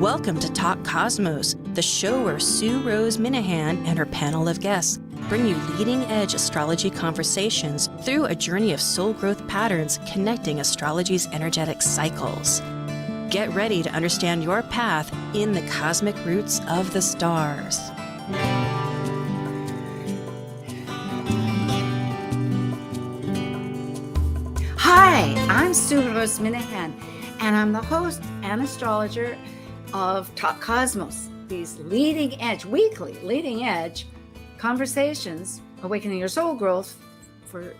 Welcome to Talk Cosmos, the show where Rose Minahan and her panel of guests bring you leading-edge astrology conversations through a journey of soul growth patterns connecting astrology's energetic cycles. Get ready to understand your path in the cosmic roots of the stars. Hi, I'm Rose Minahan, and I'm the host and astrologer of Talk Cosmos, these weekly leading edge conversations, awakening your soul growth for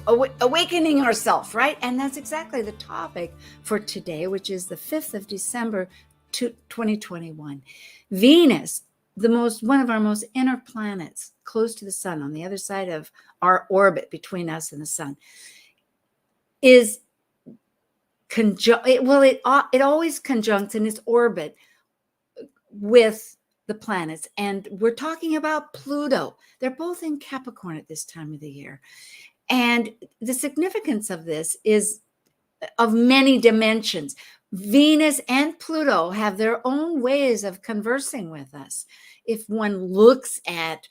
awakening ourselves, right? And that's exactly the topic for today, which is the 5th of December, 2021. Venus, one of our most inner planets, close to the sun, on the other side of our orbit between us and the sun, is it always conjuncts in its orbit with the planets. And we're talking about Pluto. They're both in Capricorn at this time of the year. And the significance of this is of many dimensions. Venus and Pluto have their own ways of conversing with us. If one looks at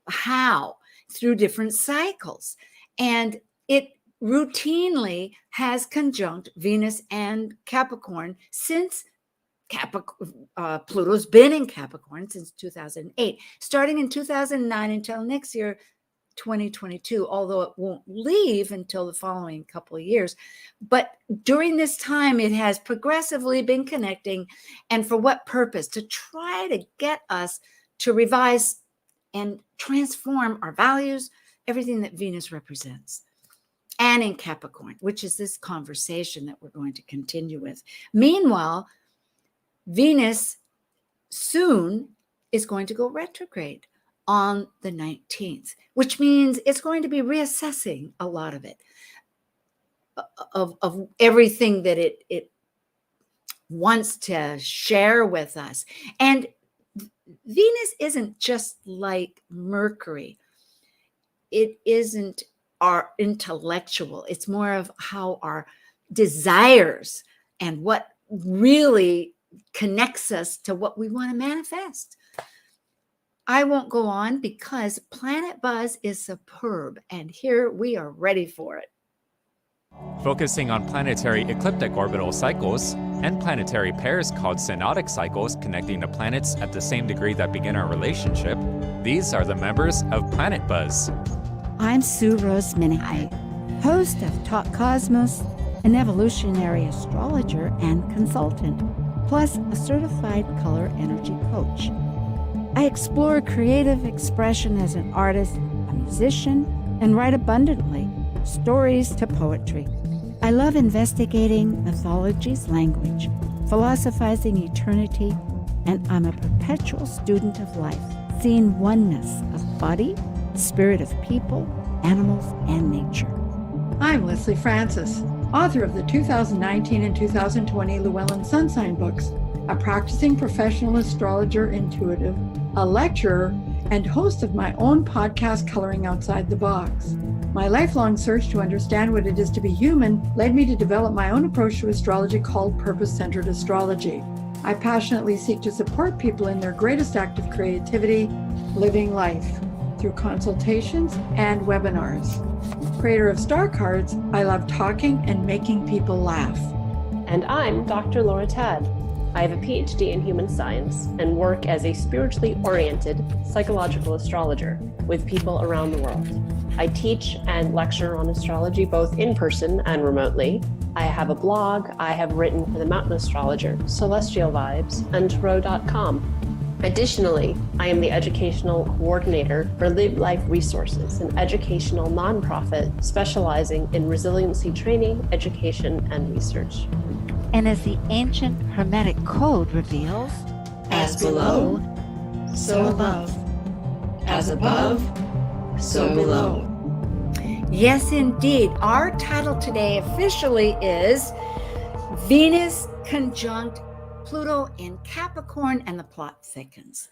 how through different cycles, and it routinely has conjunct Venus and Capricorn since Pluto's been in Capricorn since 2008, starting in 2009 until next year, 2022, although it won't leave until the following couple of years. But during this time, it has progressively been connecting. And for what purpose? To try to get us to revise and transform our values, everything that Venus represents. And in Capricorn, which is this conversation that we're going to continue with. Meanwhile, Venus soon is going to go retrograde on the 19th, which means it's going to be reassessing a lot of it, of everything that it wants to share with us. And Venus isn't just like Mercury. It isn't our intellectual. It's more of how our desires and what really connects us to what we want to manifest. I won't go on because Planet Buzz is superb, and here we are ready for it. Focusing on planetary ecliptic orbital cycles and planetary pairs called synodic cycles connecting the planets at the same degree that begin our relationship, these are the members of Planet Buzz. I'm Rose Minahan, host of Talk Cosmos, an evolutionary astrologer and consultant, plus a certified color energy coach. I explore creative expression as an artist, a musician, and write abundantly, stories to poetry. I love investigating mythology's language, philosophizing eternity, and I'm a perpetual student of life, seeing oneness of body, spirit of people, animals, and nature. I'm Lesley Francis, author of the 2019 and 2020 Llewellyn Sun Sign books, a practicing professional astrologer intuitive, a lecturer, and host of my own podcast, Coloring Outside the Box. My lifelong search to understand what it is to be human led me to develop my own approach to astrology called purpose-centered astrology. I passionately seek to support people in their greatest act of creativity, living life, through consultations and webinars. Creator of Star Cards, I love talking and making people laugh. And I'm Dr. Laura Tadd. I have a PhD in human science and work as a spiritually oriented psychological astrologer with people around the world. I teach and lecture on astrology both in person and remotely. I have a blog. I have written for the Mountain Astrologer, Celestial Vibes, and Tarot.com. Additionally, I am the educational coordinator for Live Life Resources, an educational nonprofit specializing in resiliency training, education, and research. And as the ancient Hermetic code reveals, as below, so above. As above, so below. Yes, indeed. Our title today officially is Venus conjunct Pluto in Capricorn and the Plot Thickens.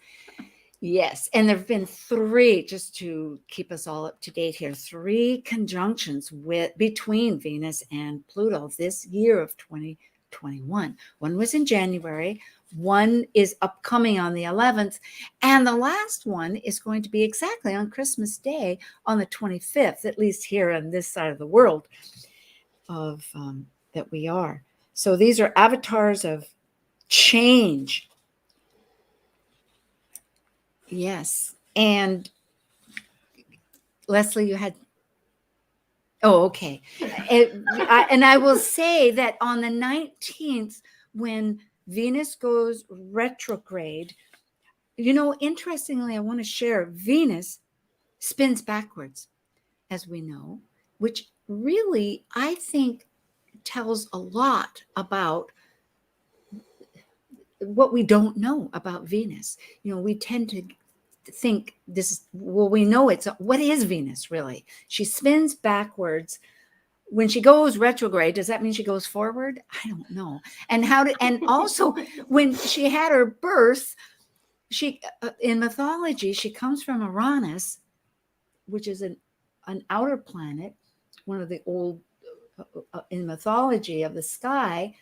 Yes, and there have been three, just to keep us all up to date here, three conjunctions between Venus and Pluto this year of 21. One was in January, one is upcoming on the 11th, and the last one is going to be exactly on Christmas Day on the 25th, at least here on this side of the world of that we are. So these are avatars of change. Yes. And Lesley, you had, oh, okay. And I will say that on the 19th, when Venus goes retrograde, interestingly, I want to share, Venus spins backwards, as we know, which really, I think, tells a lot about what we don't know about Venus. We tend to think we know what is Venus really? She spins backwards. When she goes retrograde, does that mean she goes forward? I don't know. And also when she had her birth, she in mythology, she comes from Uranus, which is an outer planet, one of the old in mythology of the sky.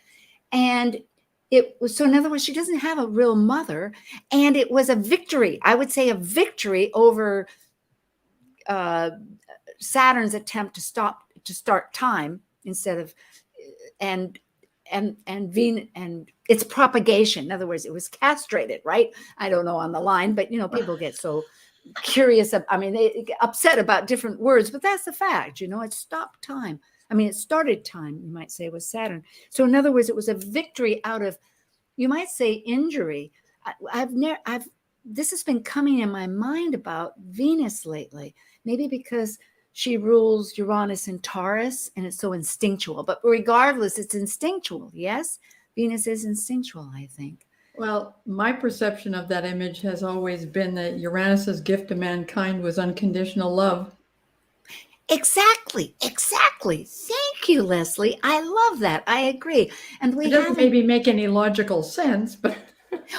And it was, so in other words, she doesn't have a real mother. And it was a victory, I would say a victory over Saturn's attempt to start time instead of, and Venus and its propagation. In other words, it was castrated, right? I don't know on the line, but people get so curious. They get upset about different words, but that's the fact. It stopped time. It started time, you might say, with Saturn. So in other words, it was a victory out of, you might say, injury. This has been coming in my mind about Venus lately, maybe because she rules Uranus and Taurus, and it's so instinctual. But regardless, it's instinctual. Yes, Venus is instinctual, I think. Well, my perception of that image has always been that Uranus's gift to mankind was unconditional love. Exactly. Thank you, Lesley. I love that. I agree. And it doesn't maybe make any logical sense, but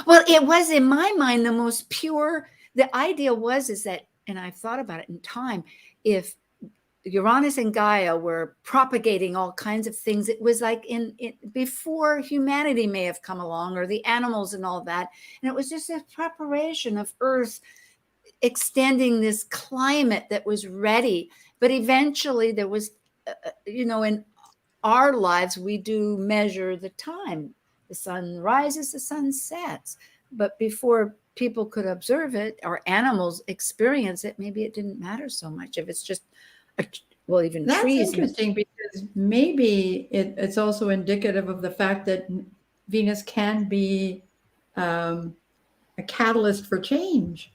well, it was in my mind the most pure. The idea is that, and I've thought about it in time, if Uranus and Gaia were propagating all kinds of things, it was like in before humanity may have come along, or the animals and all that, and it was just a preparation of Earth extending this climate that was ready. But eventually there was, in our lives, we do measure the time. The sun rises, the sun sets. But before people could observe it, or animals experience it, maybe it didn't matter so much. If it's just, even that's trees. That's interesting, because maybe it's also indicative of the fact that Venus can be a catalyst for change.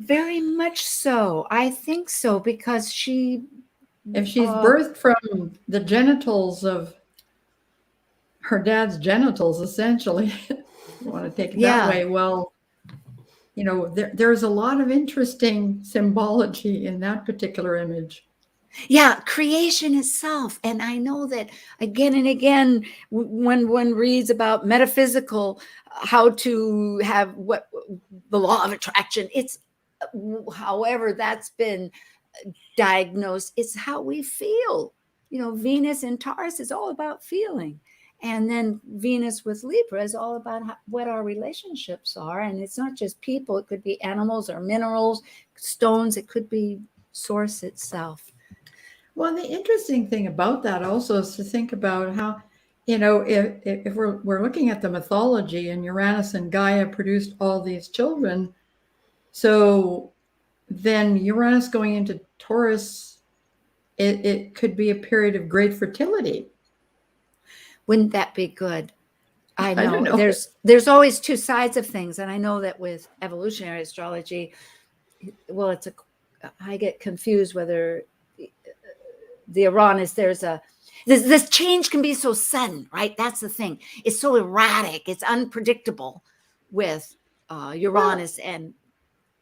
Very much so. I think so, because if she's birthed from the genitals of her dad's genitals, essentially, if you want to take it that way. Well, there's a lot of interesting symbology in that particular image. Yeah, creation itself. And I know that again and again, when one reads about metaphysical, how to have what the law of attraction, it's however that's been diagnosed, it's how we feel. Venus in Taurus is all about feeling. And then Venus with Libra is all about what our relationships are. And it's not just people. It could be animals or minerals, stones. It could be source itself. Well, the interesting thing about that also is to think about how, if we're looking at the mythology, and Uranus and Gaia produced all these children, so then Uranus going into Taurus, it could be a period of great fertility. Wouldn't that be good? I know. There's always two sides of things. And I know that with evolutionary astrology, well, I get confused whether the Uranus, this change can be so sudden, right? That's the thing. It's so erratic. It's unpredictable with Uranus. And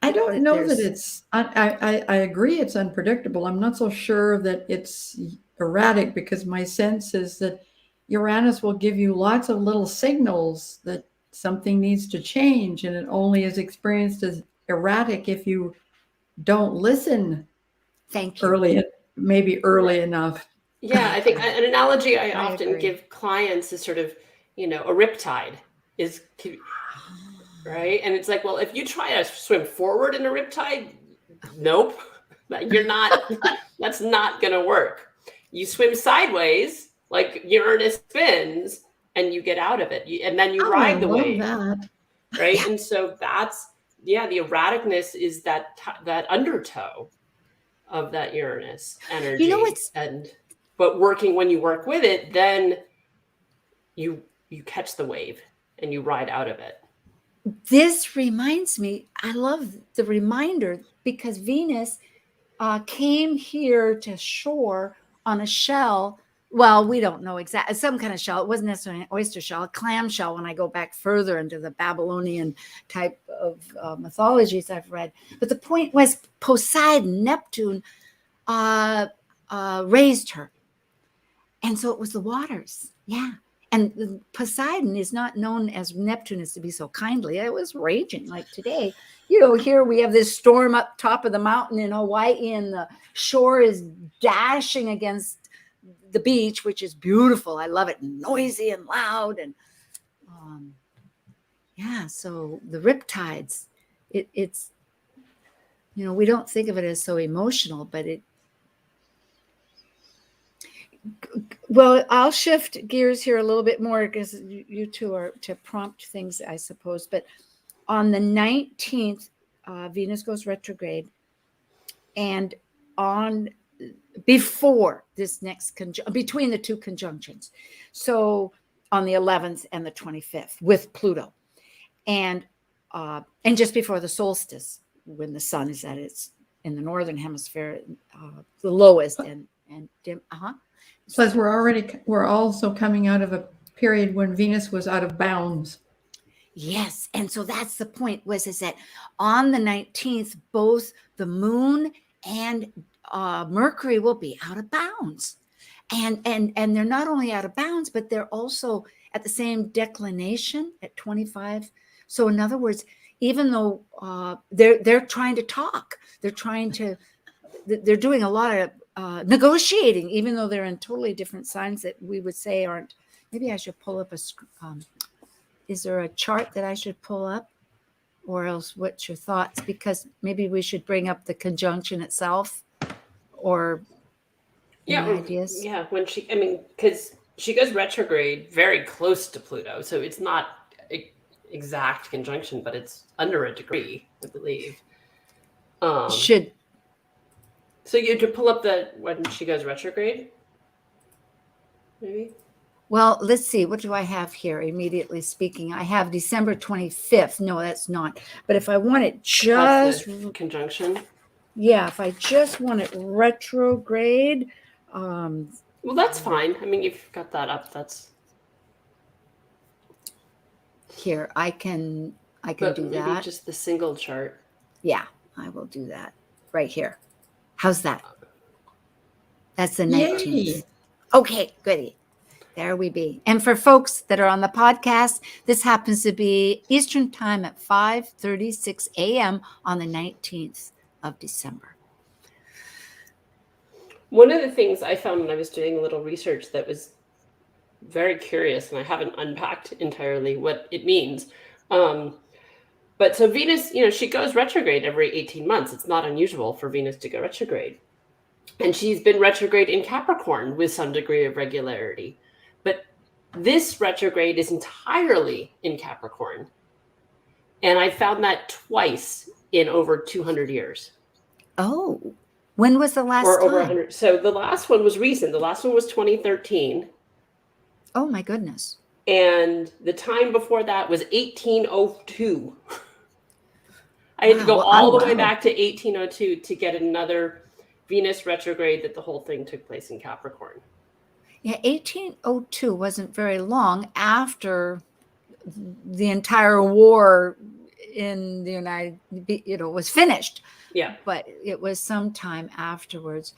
I don't know that it's, I agree it's unpredictable. I'm not so sure that it's erratic, because my sense is that Uranus will give you lots of little signals that something needs to change, and it only is experienced as erratic if you don't listen. Thank you. Maybe early enough. Yeah, I think an analogy I I often agree. give clients is sort of, a riptide is, right? And it's like, well, if you try to swim forward in a riptide, nope, you're not, that's not going to work. You swim sideways, like Uranus spins, and you get out of it. And then you Oh, I ride the love wave, that. right? Yeah. And so that's, the erraticness is that undertow of that Uranus energy. You know what's But when you work with it, then you catch the wave and you ride out of it. this reminds me, I love the reminder because Venus came here to shore on a shell. Well, we don't know exactly, some kind of shell. It wasn't necessarily an oyster shell, a clam shell when I go back further into the Babylonian type of mythologies I've read. But the point was Poseidon, Neptune, raised her. And so it was the waters. Yeah. And Poseidon is not known as Neptune is to be so kindly. It was raging like today. Here we have this storm up top of the mountain in Hawaii, and the shore is dashing against the beach, which is beautiful. I love it. Noisy and loud. And so the riptides, it's, we don't think of it as so emotional, but well, I'll shift gears here a little bit more because you two are to prompt things, I suppose. But on the 19th, Venus goes retrograde. And before this next between the two conjunctions. So on the 11th and the 25th with Pluto. And just before the solstice, when the sun is at its, in the northern hemisphere, the lowest and dim. Says we're also coming out of a period when Venus was out of bounds. Yes. And so that's the point is that on the 19th, both the moon and Mercury will be out of bounds. And they're not only out of bounds, but they're also at the same declination at 25. So in other words, even though they're trying to talk, they're doing a lot of negotiating, even though they're in totally different signs that we would say aren't. Maybe I should pull up is there a chart that I should pull up, or else what's your thoughts? Because maybe we should bring up the conjunction itself, or any ideas? Yeah, because she goes retrograde very close to Pluto, so it's not exact conjunction, but it's under a degree, I believe. So you to pull up when she goes retrograde, maybe? Well, let's see. What do I have here? Immediately speaking, I have December 25th. No, that's not. But if I want it just conjunction. Yeah, if I just want it retrograde. Well, that's fine. You've got that up. That's here. I can do that. Just the single chart. Yeah, I will do that right here. How's that? That's the 19th. Yay. Okay, goody. There we be. And for folks that are on the podcast, this happens to be Eastern time at 5:36 a.m. on the 19th of December. One of the things I found when I was doing a little research that was very curious, and I haven't unpacked entirely what it means. But so Venus, she goes retrograde every 18 months. It's not unusual for Venus to go retrograde. And she's been retrograde in Capricorn with some degree of regularity. But this retrograde is entirely in Capricorn. And I found that twice in over 200 years. Oh, when was the last or time? over 100. So the last one was recent. The last one was 2013. Oh, my goodness. And the time before that was 1802. I had to go all the way back to 1802 to get another Venus retrograde that the whole thing took place in Capricorn. Yeah, 1802 wasn't very long after the entire war in the United, was finished. Yeah. But it was some time afterwards.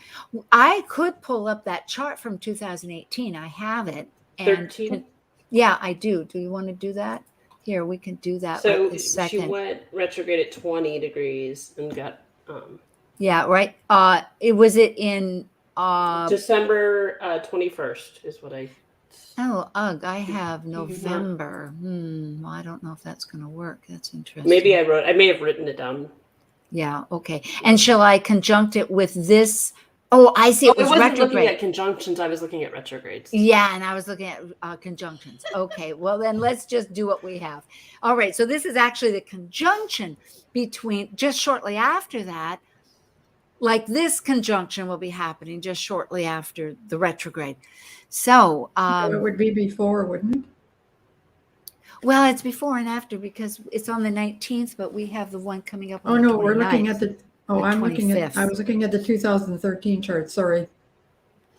I could pull up that chart from 2018. I have it. 13? Yeah, I do. Do you want to do that? Here, we can do that. So right this second. She went retrograde at 20 degrees and got... Yeah, right. It was in December 21st is what I. Oh, ugh, I have November. Well, I don't know if that's going to work. That's interesting. Maybe I may have written it down. Yeah, okay. And shall I conjunct it with this? Oh, I see. It was I wasn't retrograde. looking at conjunctions. I was looking at retrogrades. Yeah, and I was looking at conjunctions. Okay, well, then let's just do what we have. All right, so this is actually the conjunction between, just shortly after that, like this conjunction will be happening just shortly after the retrograde. So, it would be before, wouldn't it? well, it's before and after because it's on the 19th, but we have the one coming up on Oh, the no, we're looking 29th. at the, oh, The I'm looking at, 25th. I was looking at the 2013 chart, sorry.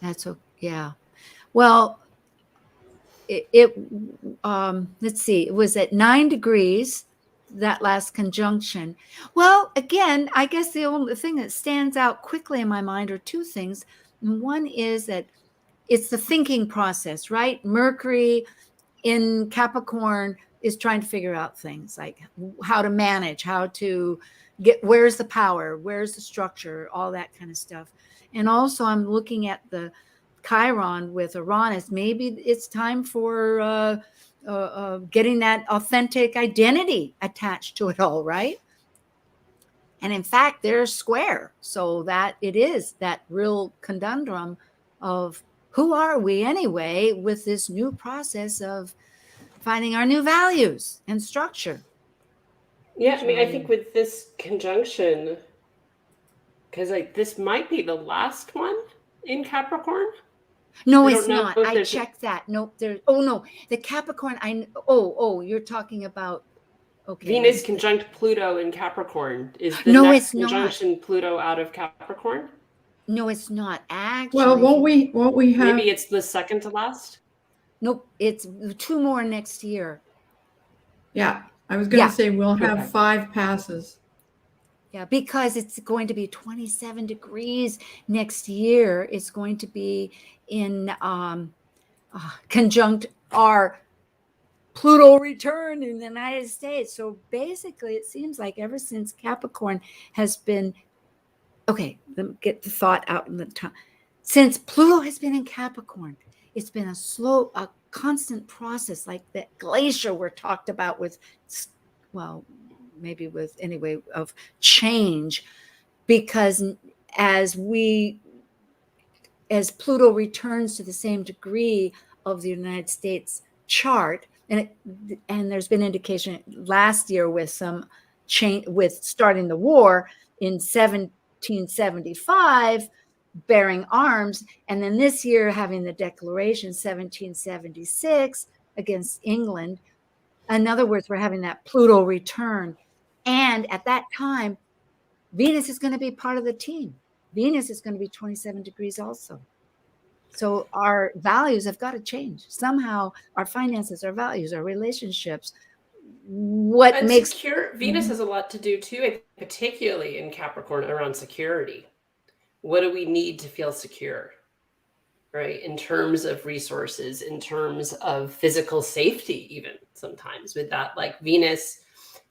That's okay. Yeah. Well, let's see, it was at 9 degrees, that last conjunction. Well, again, I guess the only thing that stands out quickly in my mind are two things. And one is that it's the thinking process, right? Mercury in Capricorn is trying to figure out things like how to manage, how to get, where's the power, where's the structure, all that kind of stuff. And also I'm looking at the Chiron with Uranus. Maybe it's time for getting that authentic identity attached to it all, right? And in fact, they're square. So that it is that real conundrum of who are we anyway with this new process of finding our new values and structure. Yeah, I mean, I think with this conjunction, because like this might be the last one in Capricorn. No, I it's don't know not. if I there's checked that. Nope. There. Oh no, the Capricorn. Oh, you're talking about. Okay. Venus conjunct Pluto in Capricorn. Is the No, next it's not. conjunction Pluto out of Capricorn? No, it's not. Actually, Well, won't we have, Maybe it's the second to last. nope. It's 2 more next year. yeah, I was going to Yeah. say we'll have Okay. 5 passes. Yeah, because it's going to be 27 degrees next year. It's going to be in conjunct our Pluto return in the United States. So basically, it seems like ever since Capricorn has been, okay, let me get the thought out in the time. Since Pluto has been in Capricorn, it's been a constant process, like that glacier we're talked about with, well, maybe with anyway, of change, because as Pluto returns to the same degree of the United States chart, and there's been indication last year with some change with starting the war in 1775, bearing arms, and then this year having the declaration 1776 against England. In other words, we're having that Pluto return. And at that time, Venus is going to be part of the team. Venus is going to be 27 degrees also. So our values have got to change. Somehow our finances, our values, our relationships, what And makes Venus has a lot to do too, particularly in Capricorn around security. What do we need to feel secure? Right? In terms of resources, in terms of physical safety, even sometimes with that, like Venus,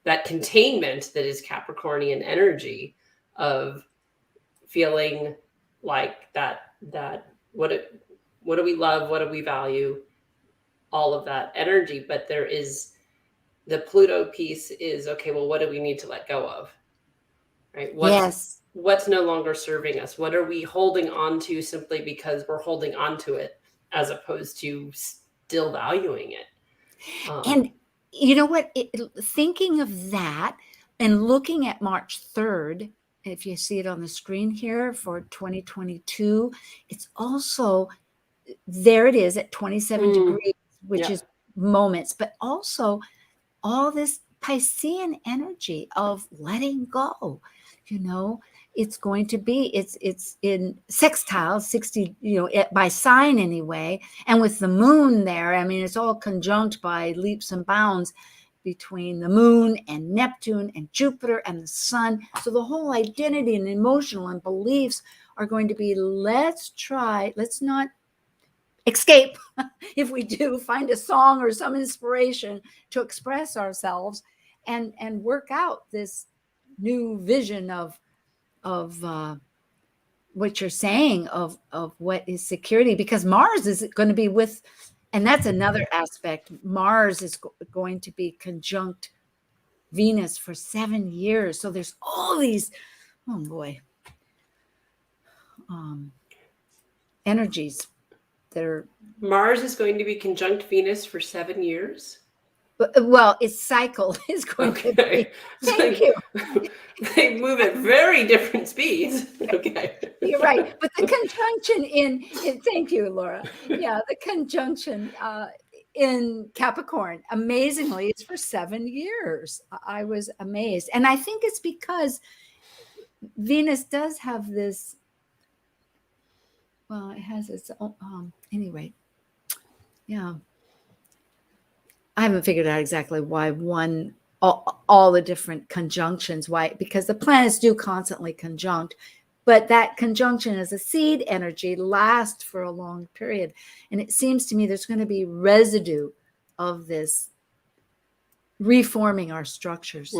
that containment that is Capricornian energy of feeling like that what do we love, what do we value, all of that energy. But there is the Pluto piece is, okay, well, what do we need to let go of? Right? What's no longer serving us? What are we holding on to simply because we're holding on to it as opposed to still valuing it? And you know what? Thinking of that and looking at March 3rd, if you see it on the screen here for 2022, it's also, there it is at 27 degrees, which is moments, but also all this Piscean energy of letting go. You know, it's going to be, it's in sextile 60, by sign anyway. And with the moon there, I mean, it's all conjunct by leaps and bounds between the moon and Neptune and Jupiter and the sun. So the whole identity and emotional and beliefs are going to be, let's not escape. If we do, find a song or some inspiration to express ourselves and work out this new vision of what you're saying of what is security, because Mars is going to be with, and that's another aspect. Mars is going to be conjunct Venus for 7 years. So there's all these, oh boy, energies that are. Mars is going to be conjunct Venus for 7 years. Well, its cycle is going to be. Thank you. They move at very different speeds. Okay. You're right. But the conjunction in thank you, Laura. Yeah, the conjunction in Capricorn, amazingly, it's for 7 years. I was amazed. And I think it's because Venus does have this, well, it has its own, anyway. Yeah. I haven't figured out exactly why all the different conjunctions, why, because the planets do constantly conjunct, but that conjunction as a seed energy lasts for a long period. And it seems to me there's going to be residue of this reforming our structures.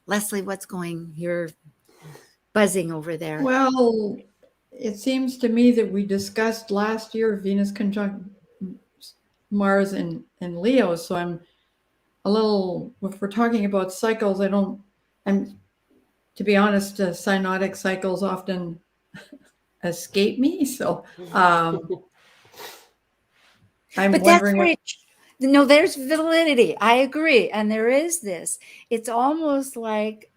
Lesley, you're buzzing over there. Well, it seems to me that we discussed last year Venus conjunct Mars in Leo. So I'm a little, if we're talking about cycles, to be honest, synodic cycles often escape me. So I'm But wondering no, there's validity. I agree. And there is this. It's almost like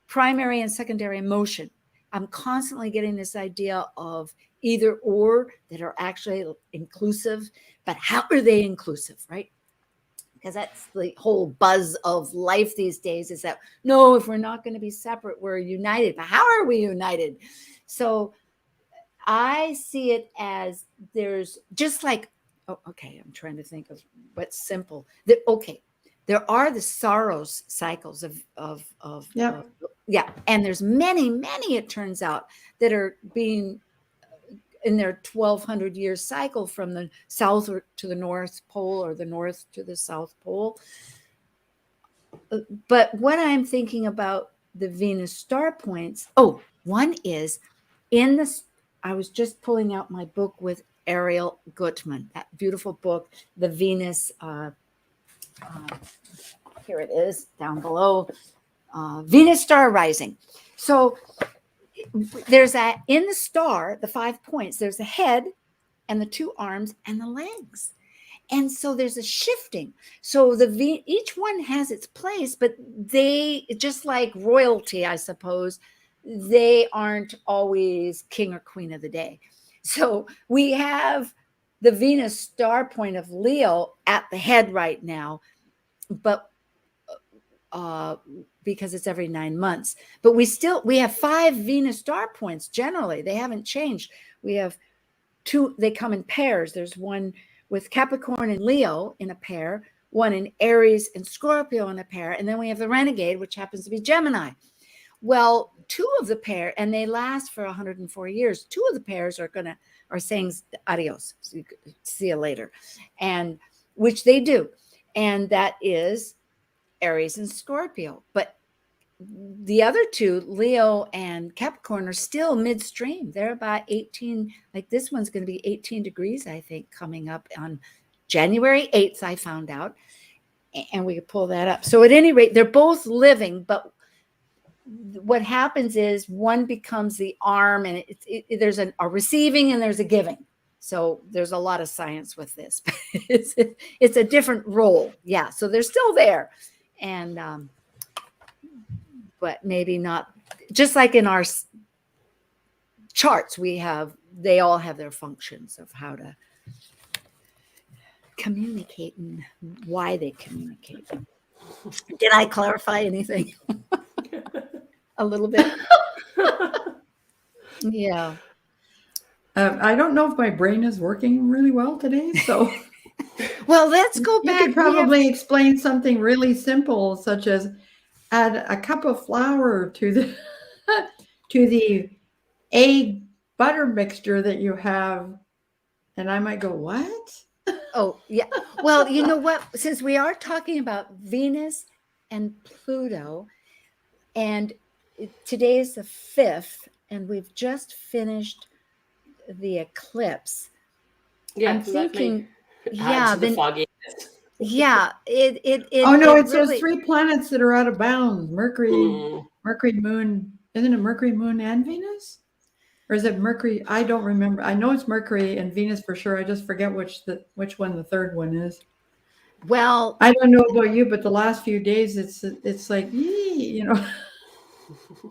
primary and secondary emotion. I'm constantly getting this idea of either or that are actually inclusive, but how are they inclusive, right? Because that's the whole buzz of life these days, is that no, if we're not going to be separate, we're united. But how are we united? So I see it as there's just like, oh, okay, I'm trying to think of what's simple. There are the sorrows cycles of yeah, and there's many, it turns out, that are being in their 1,200 year cycle from the south to the North Pole, or the north to the South Pole. But what I'm thinking about the Venus star points, one is I was just pulling out my book with Ariel Gutman, that beautiful book, The Venus, here it is down below, Venus Star Rising. So there's in the star, the 5 points, there's the head and the 2 arms and the legs. And so there's a shifting. So each one has its place, but they, just like royalty, I suppose, they aren't always king or queen of the day. So we have the Venus star point of Leo at the head right now, but because it's every 9 months. But we have 5 Venus star points generally. They haven't changed. We have 2, they come in pairs. There's one with Capricorn and Leo in a pair, one in Aries and Scorpio in a pair, and then we have the renegade, which happens to be Gemini. Well, 2 of the pair, and they last for 104 years. 2 of the pairs are saying adios, see you later, and which they do, and that is Aries and Scorpio. But the other 2, Leo and Capricorn, are still midstream. They're about 18, like this one's going to be 18 degrees, I think, coming up on January 8th, I found out, and we could pull that up. So at any rate, they're both living, but what happens is one becomes the arm, and there's a receiving and there's a giving. So there's a lot of science with this. It's a different role. Yeah. So they're still there. And, but maybe not, just like in our charts, they all have their functions of how to communicate and why they communicate. Did I clarify anything? A little bit. Yeah. I don't know if my brain is working really well today, so well, let's go back. You could probably explain something really simple, such as add a cup of flour to the egg butter mixture that you have, and I might go, what? Oh, yeah. Well, you know what? Since we are talking about Venus and Pluto, and today is the 5th, and we've just finished the eclipse. Yeah, I'm so that may thinking, add yeah, to the then, fogginess. yeah, it Oh no, it it's really, those three planets that are out of bounds. Mercury, Mm. Mercury, Moon. Isn't it Mercury, Moon, and Venus? Or is it Mercury? I don't remember. I know it's Mercury and Venus for sure. I just forget which one the third one is. well, I don't know about you, but the last few days it's like, yee,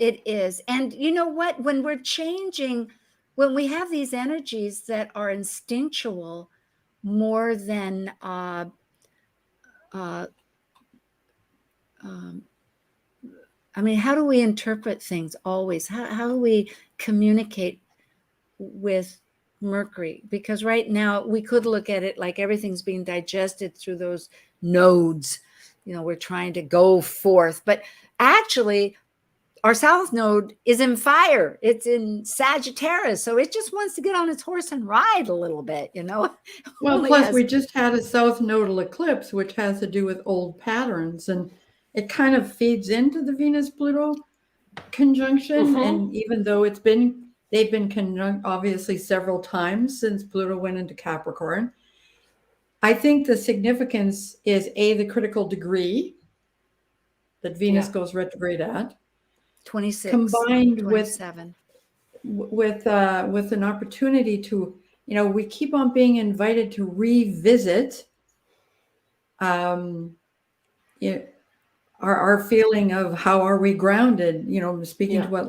it is. And you know what? When we're changing, when we have these energies that are instinctual more than I mean, how do we interpret things always? How do we communicate with Mercury? Because right now we could look at it like everything's being digested through those nodes. We're trying to go forth, but actually our south node is in fire. It's in Sagittarius. So it just wants to get on its horse and ride a little bit, Well, Only plus has- we just had a south nodal eclipse, which has to do with old patterns, and it kind of feeds into the Venus-Pluto conjunction. And even though they've been conjunct obviously several times since Pluto went into Capricorn, I think the significance is the critical degree that Venus goes retrograde at, 26, combined 27. with an opportunity to, we keep on being invited to revisit our feeling of how are we grounded, speaking to what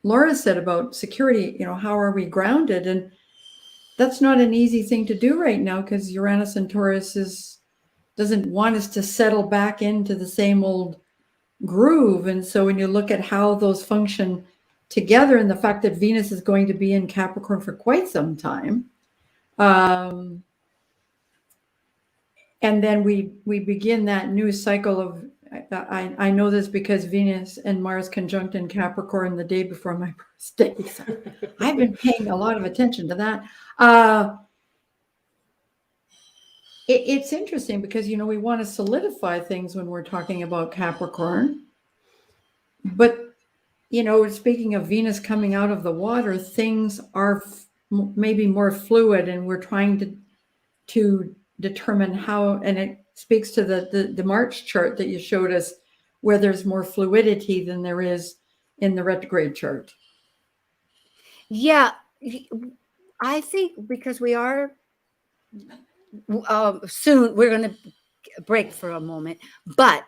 Laura said about security, how are we grounded? And that's not an easy thing to do right now, because Uranus and Taurus doesn't want us to settle back into the same old groove. And so when you look at how those function together, and the fact that Venus is going to be in Capricorn for quite some time, and then we begin that new cycle of, I know this because Venus and Mars conjunct in Capricorn the day before my birthday. So I've been paying a lot of attention to that. It's interesting because, we want to solidify things when we're talking about Capricorn. But, speaking of Venus coming out of the water, things are maybe more fluid, and we're trying to determine how, and it speaks to the March chart that you showed us, where there's more fluidity than there is in the retrograde chart. Yeah, I think because we are soon, we're going to break for a moment, but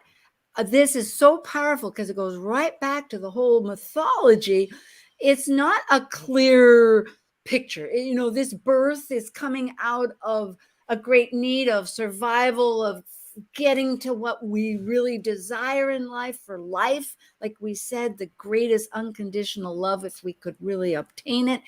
this is so powerful because it goes right back to the whole mythology. It's not a clear picture. This birth is coming out of a great need of survival, of getting to what we really desire in life, for life. Like we said, the greatest unconditional love, if we could really obtain it.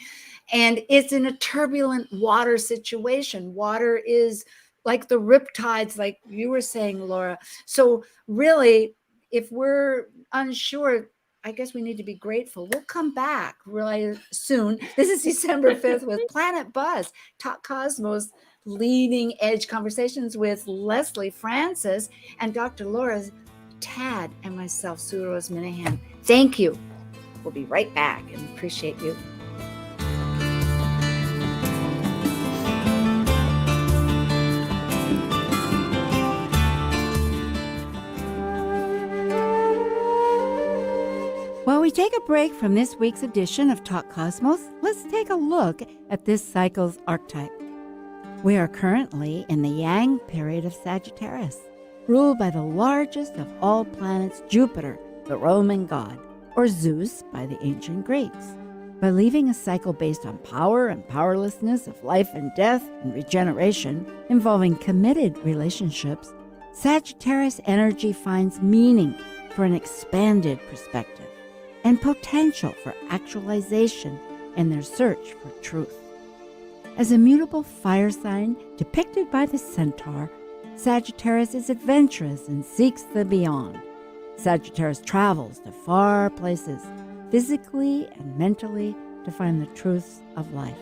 And it's in a turbulent water situation. Water is like the riptides, like you were saying, Laura. So really, if we're unsure, I guess we need to be grateful. We'll come back really soon. This is December 5th with Planet Buzz, Talk Cosmos, leading edge conversations with Lesley Francis and Dr. Laura Tadd and myself, Sue Rose Minahan. Thank you. We'll be right back and appreciate you. While we take a break from this week's edition of Talk Cosmos, let's take a look at this cycle's archetype. We are currently in the Yang period of Sagittarius, ruled by the largest of all planets, Jupiter, the Roman god, or Zeus by the ancient Greeks. By leaving a cycle based on power and powerlessness, of life and death and regeneration, involving committed relationships, Sagittarius energy finds meaning for an expanded perspective and potential for actualization in their search for truth. As a mutable fire sign depicted by the centaur, Sagittarius is adventurous and seeks the beyond. Sagittarius travels to far places, physically and mentally, to find the truths of life.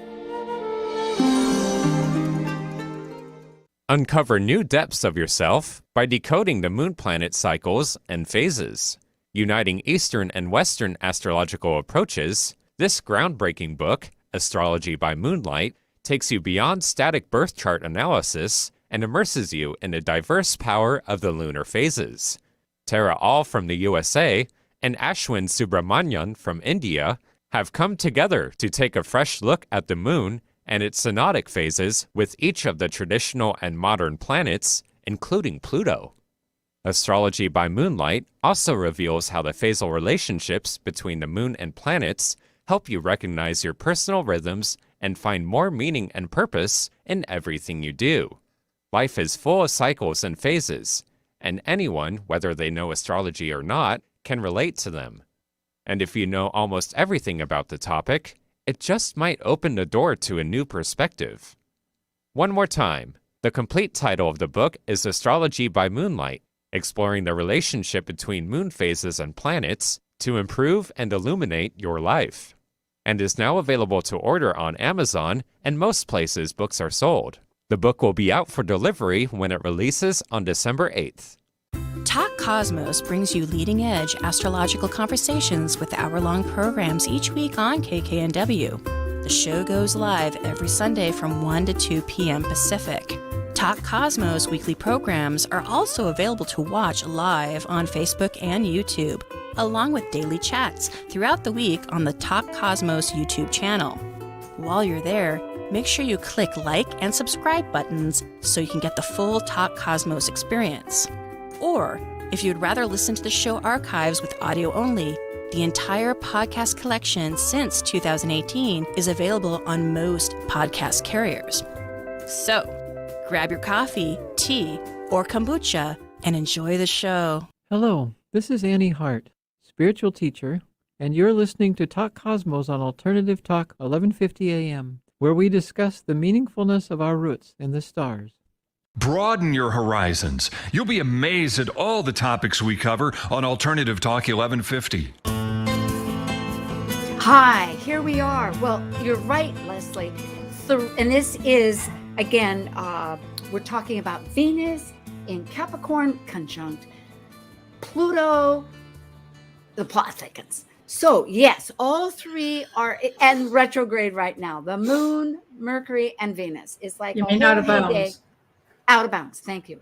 Uncover new depths of yourself by decoding the moon planet cycles and phases. Uniting Eastern and Western astrological approaches, This groundbreaking book, Astrology by Moonlight, takes you beyond static birth chart analysis and immerses you in the diverse power of the lunar phases. Tara All from the USA and Ashwin Subramanian from India have come together to take a fresh look at the moon and its synodic phases with each of the traditional and modern planets, including Pluto. Astrology by Moonlight also reveals how the phasal relationships between the moon and planets help you recognize your personal rhythms and find more meaning and purpose in everything you do. Life is full of cycles and phases, and anyone, whether they know astrology or not, can relate to them. And if you know almost everything about the topic, it just might open the door to a new perspective. One more time, the complete title of the book is Astrology by Moonlight, exploring the relationship between moon phases and planets to improve and illuminate your life, and is now available to order on Amazon and most places books are sold. The book will be out for delivery when it releases on December 8th. Talk Cosmos brings you leading-edge astrological conversations with hour-long programs each week on KKNW. The show goes live every Sunday from 1 to 2 p.m. Pacific. Talk Cosmos weekly programs are also available to watch live on Facebook and YouTube, along with daily chats throughout the week on the Talk Cosmos YouTube channel. While you're there, make sure you click like and subscribe buttons so you can get the full Talk Cosmos experience. Or, if you'd rather listen to the show archives with audio only, the entire podcast collection since 2018 is available on most podcast carriers. So, grab your coffee, tea, or kombucha and enjoy the show. Hello, this is Annie Hart, spiritual teacher, and you're listening to Talk Cosmos on Alternative Talk 1150 AM, where we discuss the meaningfulness of our roots in the stars. Broaden your horizons. You'll be amazed at all the topics we cover on Alternative Talk 1150. Hi, here we are. Well, you're right, Lesley. And this is, again, we're talking about Venus in Capricorn conjunct Pluto, the Plot Thickens. So, yes, all three are and retrograde right now. The Moon, Mercury, and Venus. It's like You mean out of heyday. bounds. Out of bounds. Thank you.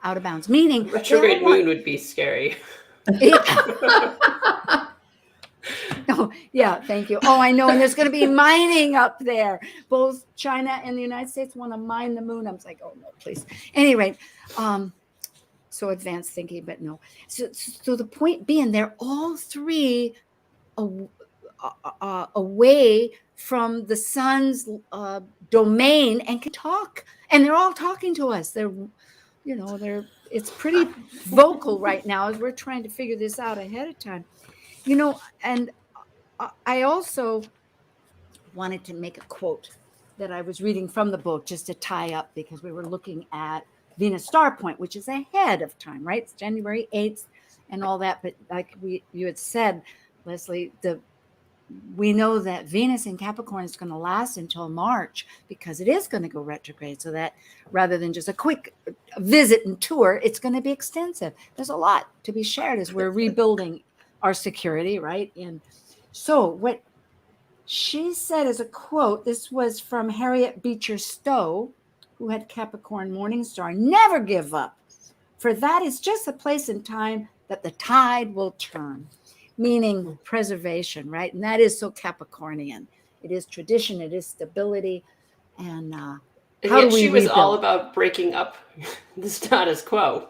Out of bounds. Meaning Retrograde moon would be scary. Yeah. Oh, yeah, thank you. Oh, I know. And there's going to be mining up there. Both China and the United States want to mine the moon. I was like, oh, no, please. Any rate, so advanced thinking, but no. So the point being, they're all three away from the sun's domain and can talk. And they're all talking to us. It's pretty vocal right now as we're trying to figure this out ahead of time. And I also wanted to make a quote that I was reading from the book just to tie up, because we were looking at Venus star point, which is ahead of time, right? It's January 8th and all that. But like you had said, Lesley, we know that Venus in Capricorn is going to last until March because it is going to go retrograde. So that rather than just a quick visit and tour, it's going to be extensive. There's a lot to be shared as we're rebuilding our security, right? And so what she said as a quote, this was from Harriet Beecher Stowe, who had Capricorn morning star: "Never give up, for that is just a place and time that the tide will turn." Meaning preservation, right? And that is so Capricornian. It is tradition, it is stability. And how yet do we she was rebuild? all about breaking up the status quo.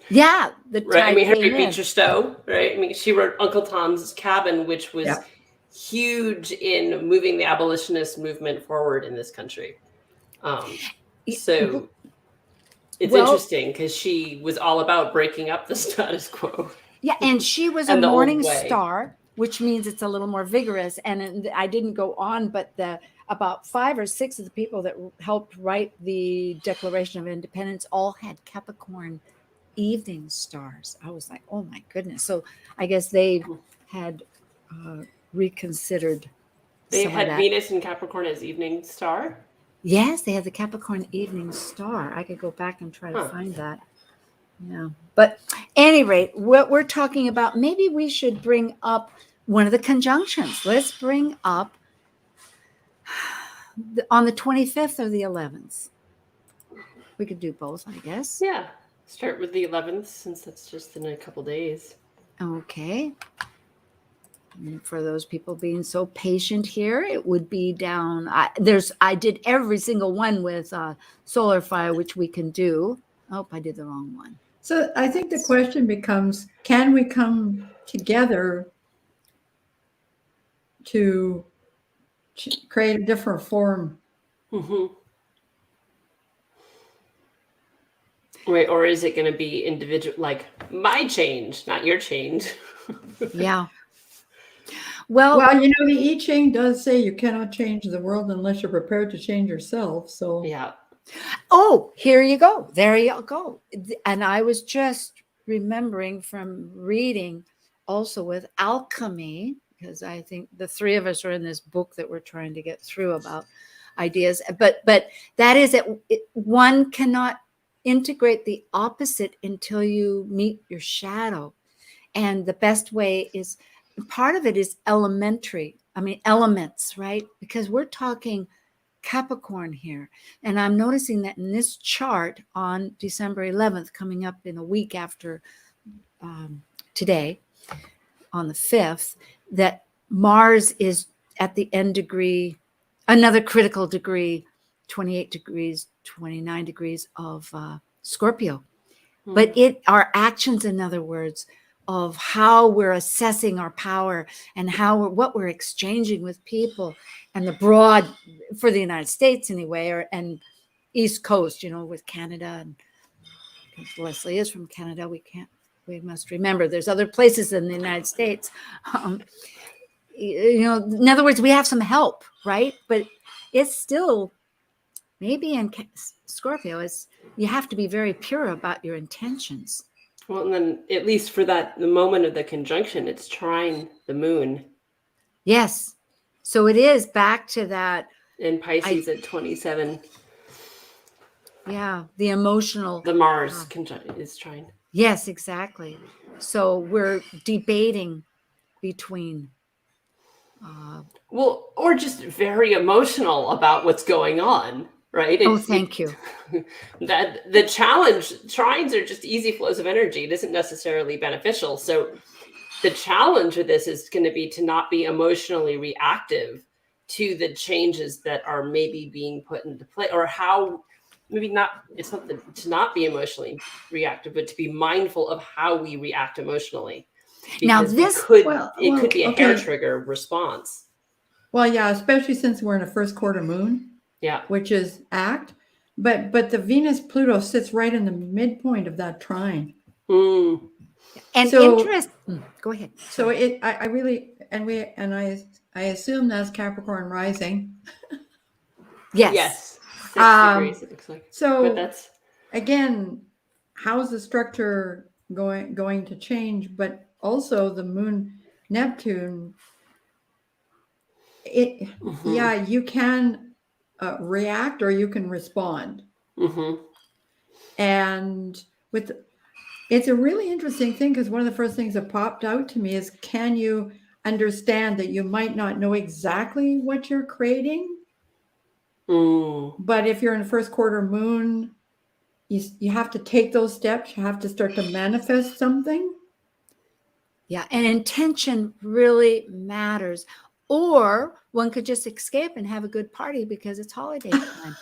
Yeah, the Right. I mean, tide Harriet came in. Beecher Stowe, right? I mean, she wrote Uncle Tom's Cabin, which was huge in moving the abolitionist movement forward in this country. So it's interesting because she was all about breaking up the status quo. Yeah, and she was a And the old morning way. star, which means it's a little more vigorous. And I didn't go on, but about 5 or 6 of the people that helped write the Declaration of Independence all had Capricorn evening stars. I was like, oh my goodness. So I guess they had reconsidered. They some of had that. Venus and Capricorn as evening star. Yes, they had the Capricorn evening star. I could go back and try to find that. Yeah. But at any rate, what we're talking about, maybe we should bring up one of the conjunctions. Let's bring up on the 25th or the 11th. We could do both, I guess. Yeah. Start with the 11th, since that's just in a couple days. Okay. And for those people being so patient here, it would be down. I did every single one with solar fire, which we can do. Oh, I did the wrong one. So I think the question becomes, can we come together to create a different form? Mm-hmm. Right, or is it going to be individual, like my change, not your change? Yeah. Well, You know, the I Ching does say you cannot change the world unless you're prepared to change yourself. So Yeah. oh, here you go. There you go. And I was just remembering from reading also with alchemy, because I think the three of us are in this book that we're trying to get through about ideas. But that is it. One cannot integrate the opposite until you meet your shadow. And the best way is, part of it is elements, right? Because we're talking Capricorn here. And I'm noticing that in this chart on December 11th, coming up in a week after today, on the 5th, that Mars is at the end degree, another critical degree, 28 degrees, 29 degrees of Scorpio. But our actions, in other words, of how we're assessing our power and what we're exchanging with people, and the broad, for the United States anyway, and East Coast, with Canada, and because Lesley is from Canada, we must remember there's other places in the United States. In other words, we have some help, right? But it's still, maybe in Scorpio, you have to be very pure about your intentions. Well, and then at least for the moment of the conjunction, it's trine the moon. Yes. So it is back to that. In Pisces at 27. Yeah. The emotional. The Mars is trine. Yes, exactly. So we're debating between. Or just very emotional about what's going on. Right? Thank you. That the challenge, trines are just easy flows of energy. It isn't necessarily beneficial. So the challenge with this is going to be to not be emotionally reactive to the changes that are maybe being put into play, or how it's not to not be emotionally reactive, but to be mindful of how we react emotionally. Because now this it could be a hair trigger response. Well, yeah, especially since we're in a first quarter moon. Yeah, which is act, but the Venus Pluto sits right in the midpoint of that trine. And so, interest. Go ahead. So I really, I assume that's Capricorn rising. Yes. 6 degrees, it looks like. So but that's again, how's the structure going to change? But also the moon Neptune. Yeah, you can react or you can respond. And it's a really interesting thing, because one of the first things that popped out to me is, can you understand that you might not know exactly what you're creating? But if you're in a first quarter moon, you have to take those steps. You have to start to manifest something. Yeah, and intention really matters. Or one could just escape and have a good party because it's holiday time.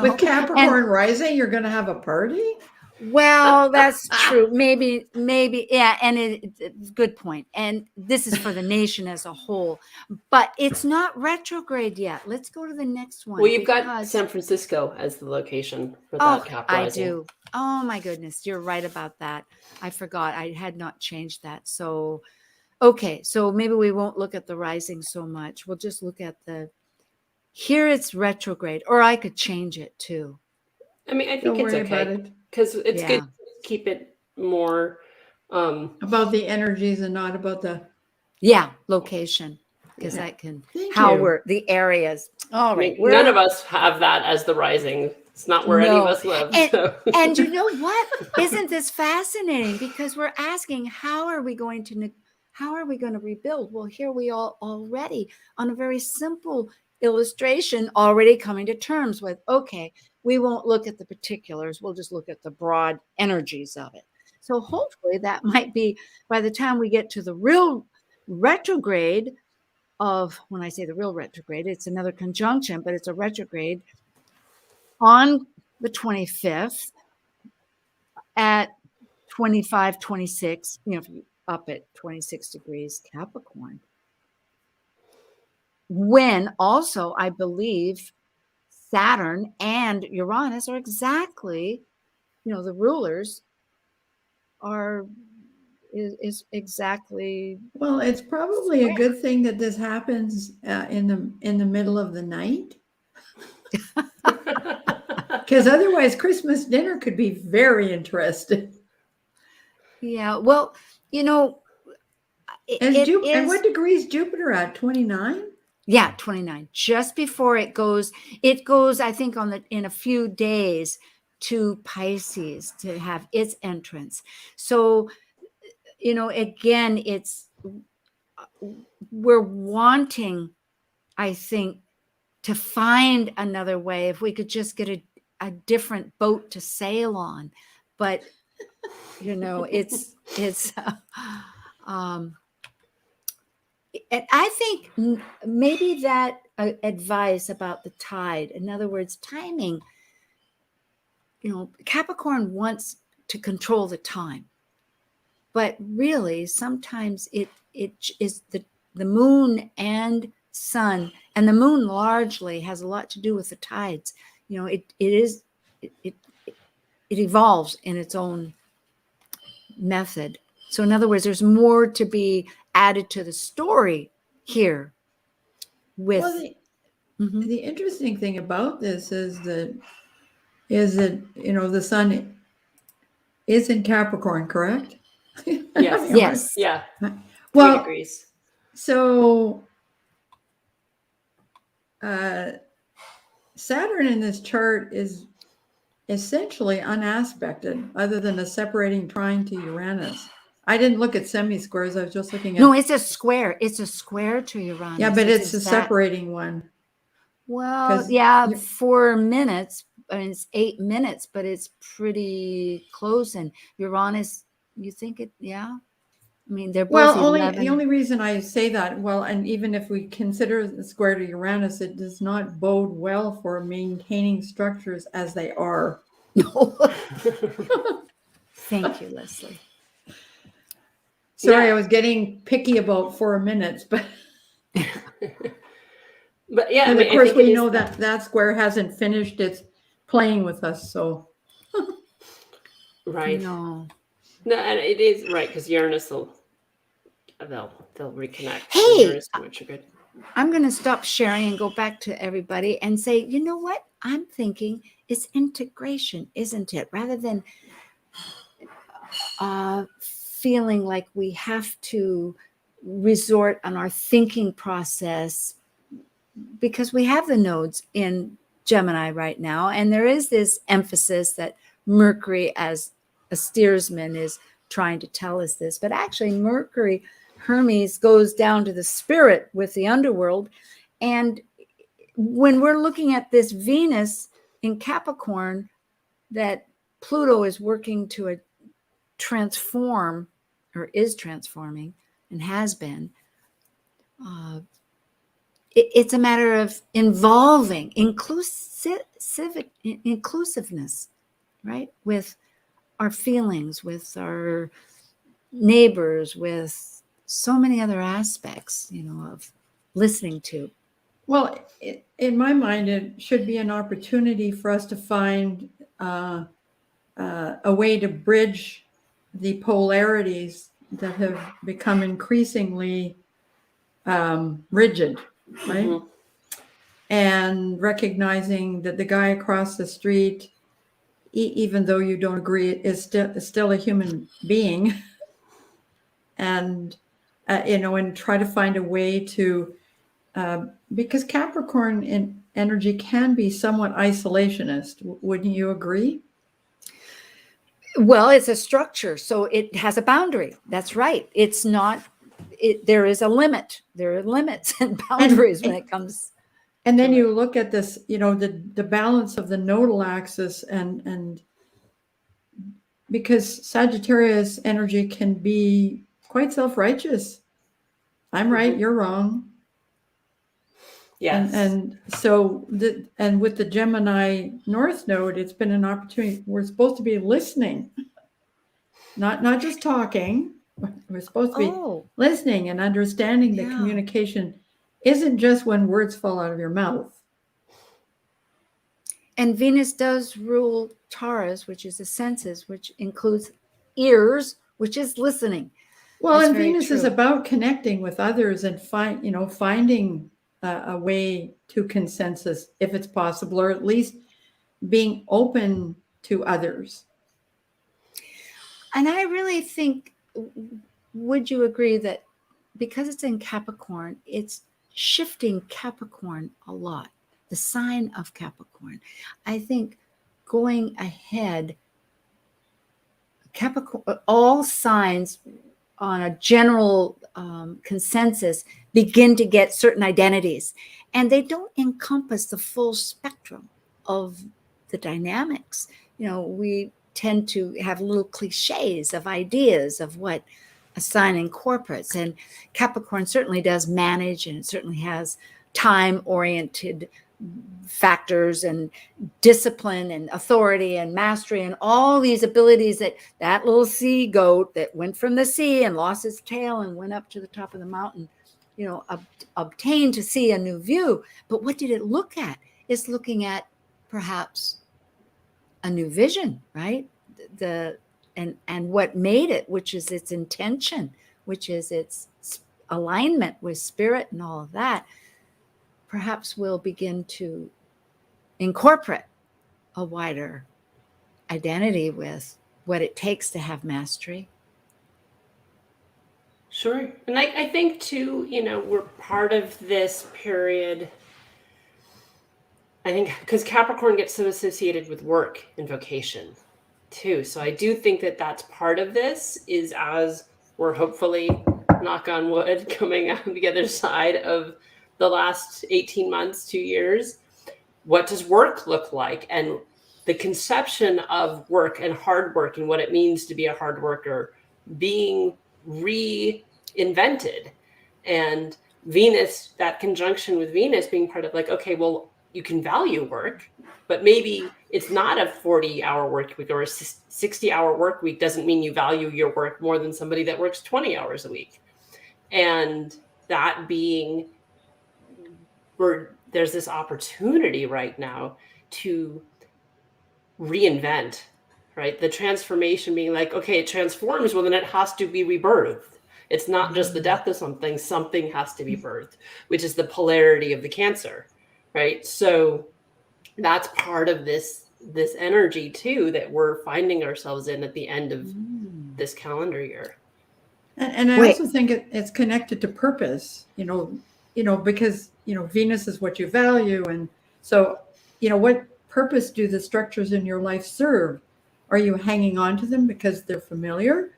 With Capricorn rising, you're going to have a party? Well, that's true. Maybe, yeah. And it's a good point. And this is for the nation as a whole, but it's not retrograde yet. Let's go to the next one. Well, you've got San Francisco as the location for that Cap rising. I do. Oh my goodness. You're right about that. I forgot. I had not changed that. So, okay. So maybe we won't look at the rising so much. We'll just look at here it's retrograde, or I could change it too. I mean, I think it's okay. Because it's good to keep it more about the energies and not about the location, because that can we're the areas. All right, none of us have that as the rising. It's not where any of us live. And you know what? Isn't this fascinating? Because we're asking, how are we going to How are we going to rebuild? Well, here we are already on a very simple illustration, already coming to terms with, okay, we won't look at the particulars. We'll just look at the broad energies of it. So hopefully that might be, by the time we get to the real retrograde of, when I say the real retrograde, it's another conjunction, but it's a retrograde on the 25th at 25, 26, if you up at 26 degrees Capricorn. When also, I believe, Saturn and Uranus are exactly, the rulers is exactly. Well, it's probably a good thing that this happens in the middle of the night, because otherwise Christmas dinner could be very interesting. Yeah, well, And what degree is Jupiter at? 29? Yeah, 29. Just before it goes, I think, in a few days to Pisces to have its entrance. So, again, we're wanting, I think, to find another way. If we could just get a different boat to sail on, but it's and I think maybe that advice about the tide, in other words, timing, Capricorn wants to control the time, but really sometimes it is the moon and sun, and the moon largely has a lot to do with the tides. It evolves in its own method. So in other words, there's more to be added to the story here. The interesting thing about this is that the sun is in Capricorn, correct? Yes. Yes. Yeah. Well, 3 degrees. So Saturn in this chart is essentially unaspected, other than a separating trine to Uranus. I didn't look at semi-squares. I was just looking at. No, it's a square. It's a square to Uranus. Yeah, but it's a separating one. Well, yeah, 4 minutes. I mean, it's 8 minutes, but it's pretty close. And Uranus, you think it? Yeah. I mean, they're both 11. The only reason I say that, and even if we consider the square to Uranus, it does not bode well for maintaining structures as they are. No. Thank you, Lesley. Sorry, I was getting picky about 4 minutes, but yeah, and of course we know that square hasn't finished its playing with us, so right. No, and it is right, because Uranus they'll reconnect. Hey, good. I'm going to stop sharing and go back to everybody and say, you know what? I'm thinking it's integration, isn't it? Rather than feeling like we have to resort on our thinking process, because we have the nodes in Gemini right now, and there is this emphasis that Mercury as a steersman is trying to tell us this, but actually Mercury, Hermes, goes down to the spirit with the underworld. And when we're looking at this Venus in Capricorn, that Pluto is working to transform, or is transforming and has been, it's a matter of involving inclusiveness, right? With our feelings, with our neighbors, with so many other aspects, of listening to. Well, in my mind, it should be an opportunity for us to find a way to bridge the polarities that have become increasingly rigid, right? Mm-hmm. And recognizing that the guy across the street, even though you don't agree, is still a human being, and and try to find a way to, because Capricorn in energy can be somewhat isolationist. Wouldn't you agree? Well, it's a structure, so it has a boundary. That's right. It's not there is a limit. There are limits and boundaries when it comes. And then you look at this, the balance of the nodal axis, and because Sagittarius energy can be quite self-righteous. I'm right, you're wrong. Yes. And so and with the Gemini North Node, it's been an opportunity. We're supposed to be listening, not just talking. We're supposed to be listening and understanding that communication isn't just when words fall out of your mouth. And Venus does rule Taurus, which is the senses, which includes ears, which is listening. Well, That's and very Venus is true. about connecting with others and finding a way to consensus if it's possible, or at least being open to others. And I really think, would you agree that because it's in Capricorn, it's shifting Capricorn a lot, the sign of Capricorn. I think going ahead, Capricorn, all signs on a general consensus begin to get certain identities, and they don't encompass the full spectrum of the dynamics. We tend to have little cliches of ideas of what a sign incorporates, and Capricorn certainly does manage, and it certainly has time-oriented factors and discipline and authority and mastery and all these abilities that little sea goat that went from the sea and lost its tail and went up to the top of the mountain, obtained to see a new view. But what did it look at? It's looking at perhaps a new vision, right? And what made it, which is its intention, which is its alignment with spirit and all of that, perhaps will begin to incorporate a wider identity with what it takes to have mastery. Sure. And I think too, we're part of this period, I think, because Capricorn gets so associated with work and vocation too. So I do think that that's part of this, is as we're hopefully, knock on wood, coming out the other side of the last 18 months, 2 years, what does work look like? And the conception of work and hard work and what it means to be a hard worker being reinvented. And Venus, that conjunction with Venus being part of okay, well, you can value work, but maybe it's not a 40-hour work week or a 60-hour work week doesn't mean you value your work more than somebody that works 20 hours a week. And that being where there's this opportunity right now to reinvent, right? The transformation being okay, it transforms, well, then it has to be rebirthed. It's not just the death of something has to be birthed, which is the polarity of the Cancer, right? So that's part of this energy too, that we're finding ourselves in at the end of this calendar year. And I also think it's connected to purpose, because, Venus is what you value. And so, what purpose do the structures in your life serve? Are you hanging on to them because they're familiar?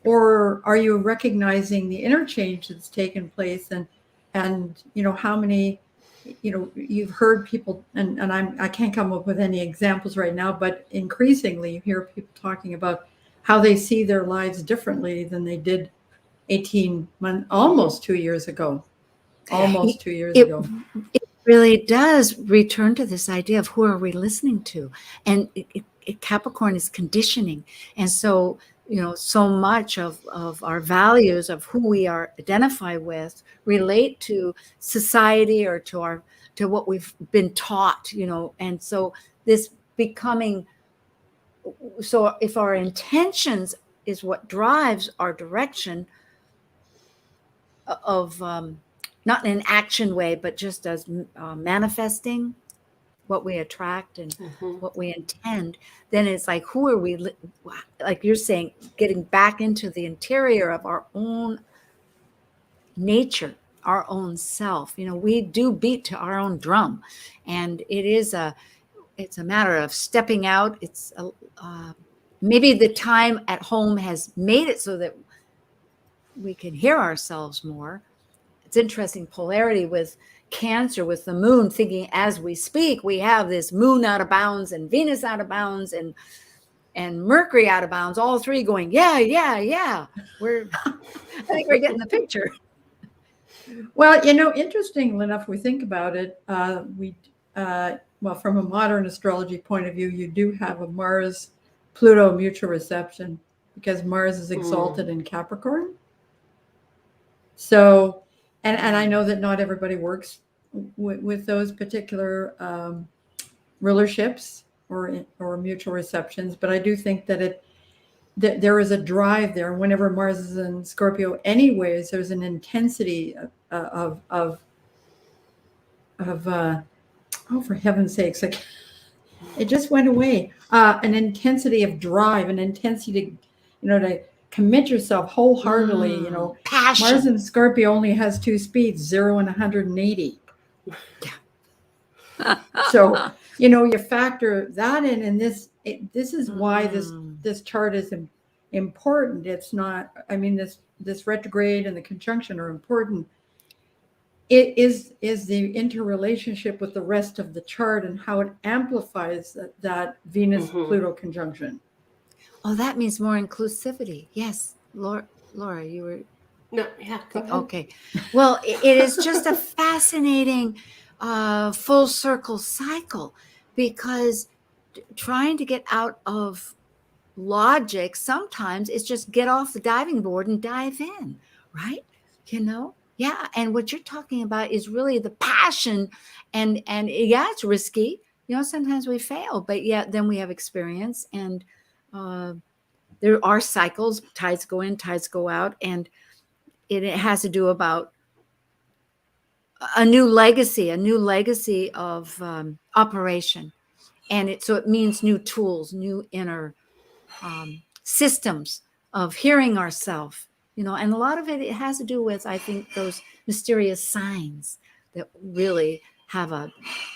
Or are you recognizing the interchange that's taken place? And how many, you've heard people, and I can't come up with any examples right now, but increasingly you hear people talking about how they see their lives differently than they did 18 months, almost 2 years ago. It really does return to this idea of who are we listening to? And Capricorn is conditioning. And so, so much of our values, of who we are identified with, relate to society or to what we've been taught, and so this becoming, so if our intentions is what drives our direction of, not in an action way, but just as manifesting what we attract and what we intend, then it's who are we, like you're saying, getting back into the interior of our own nature, our own self. We do beat to our own drum, and it's a matter of stepping out. It's maybe the time at home has made it so that we can hear ourselves more. It's interesting polarity with Cancer, with the moon, thinking as we speak, we have this moon out of bounds and Venus out of bounds and Mercury out of bounds, all three going, yeah. I think we're getting the picture. Well, interestingly enough, we think about it, well, from a modern astrology point of view, you do have a Mars-Pluto mutual reception because Mars is exalted in Capricorn. So, and I know that not everybody works with those particular rulerships or mutual receptions, but I do think that there is a drive there. Whenever Mars is in Scorpio, anyways, there's an intensity of oh, for heaven's sakes, like it just went away. An intensity of drive, an intensity to commit yourself wholeheartedly. Passion. Mars in Scorpio only has 2 speeds, 0 and 180. So you factor that in, and this is why this chart is important. It's not. I mean, this retrograde and the conjunction are important. It is the interrelationship with the rest of the chart and how it amplifies that Venus-Pluto conjunction. Oh, that means more inclusivity. Yes, Laura, you were. No, yeah. Okay. Well, it is just a fascinating full circle cycle, because trying to get out of logic sometimes it's just get off the diving board and dive in, right? Yeah. And what you're talking about is really the passion, and yeah, it's risky. Sometimes we fail, but yeah, then we have experience, and there are cycles. Tides go in, tides go out, and it has to do about a new legacy of operation, and it means new tools, new inner systems of hearing ourselves. And a lot of it has to do with, I think, those mysterious signs that really have a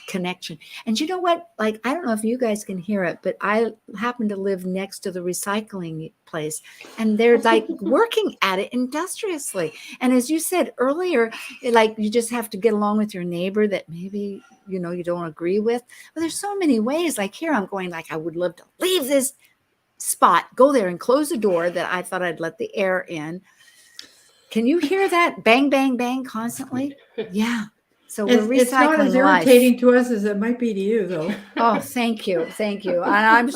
connection. And you know what? Like, I don't know if you guys can hear it, but I happen to live next to the recycling place, and they're like working at it industriously. And as you said earlier, like, you just have to get along with your neighbor that maybe, you don't agree with. But there's so many ways. Like here, I'm going like, I would love to leave this spot, go there and close the door that I thought I'd let the air in. Can you hear that bang, bang, bang constantly? Yeah. So we're recycling. It's not as irritating to us as it might be to you, though. Oh, thank you. And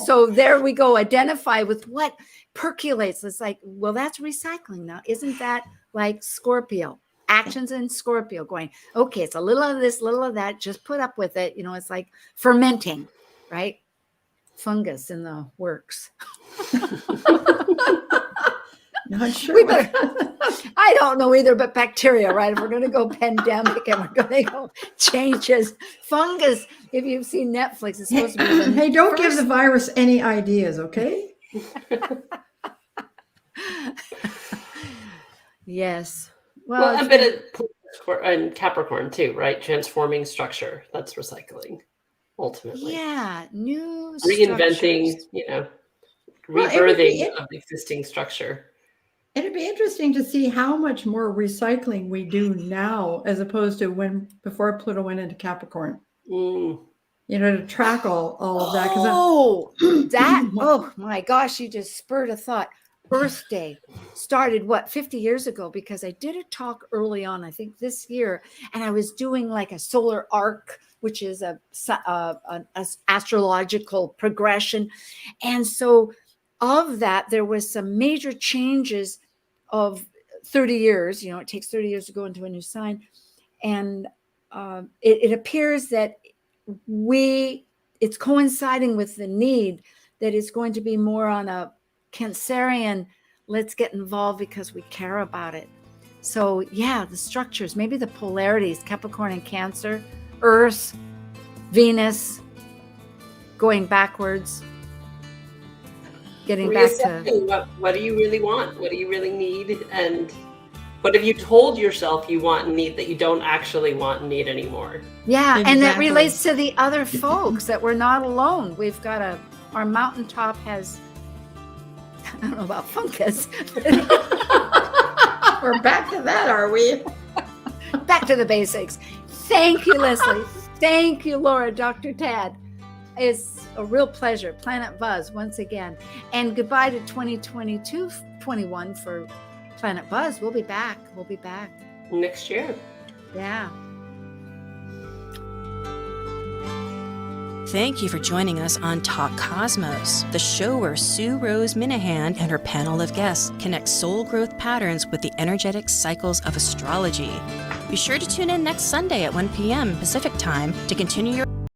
so there we go. Identify with what percolates. It's like, well, that's recycling now. Isn't that like Scorpio? Actions in Scorpio going, okay, it's a little of this, little of that. Just put up with it. It's like fermenting, right? Fungus in the works. Not sure. I don't know either, but bacteria, right? If we're going to go pandemic and we're going to go changes, fungus. If you've seen Netflix, it's supposed to be. Hey, don't give the virus any ideas, okay? Yes. Well, a bit of and Capricorn too, right? Transforming structure. That's recycling, ultimately. Yeah, new reinventing, rebirthing of the existing structure. It'd be interesting to see how much more recycling we do now as opposed to before Pluto went into Capricorn. To track all of that. Oh my gosh, you just spurred a thought. Earth Day started 50 years ago, because I did a talk early on, I think this year, and I was doing like a solar arc, which is an astrological progression. And so of that, there was some major changes of 30 years. It takes 30 years to go into a new sign. And it appears that it's coinciding with the need that it's going to be more on a Cancerian, let's get involved because we care about it. So yeah, the structures, maybe the polarities, Capricorn and Cancer, Earth, Venus, going backwards, getting back to what do you really want? What do you really need? And what have you told yourself you want and need that you don't actually want and need anymore? Yeah, exactly. And that relates to the other folks, that we're not alone. We've got our mountaintop has, I don't know about fungus. We're back to that, are we? Back to the basics. Thank you, Lesley. Thank you, Laura, Dr. Tadd. It's a real pleasure. Planet Buzz once again. And goodbye to 2022-21 for Planet Buzz. We'll be back. Next year. Yeah. Thank you for joining us on Talk Cosmos, the show where Sue Rose Minahan and her panel of guests connect soul growth patterns with the energetic cycles of astrology. Be sure to tune in next Sunday at 1 p.m. Pacific Time to continue your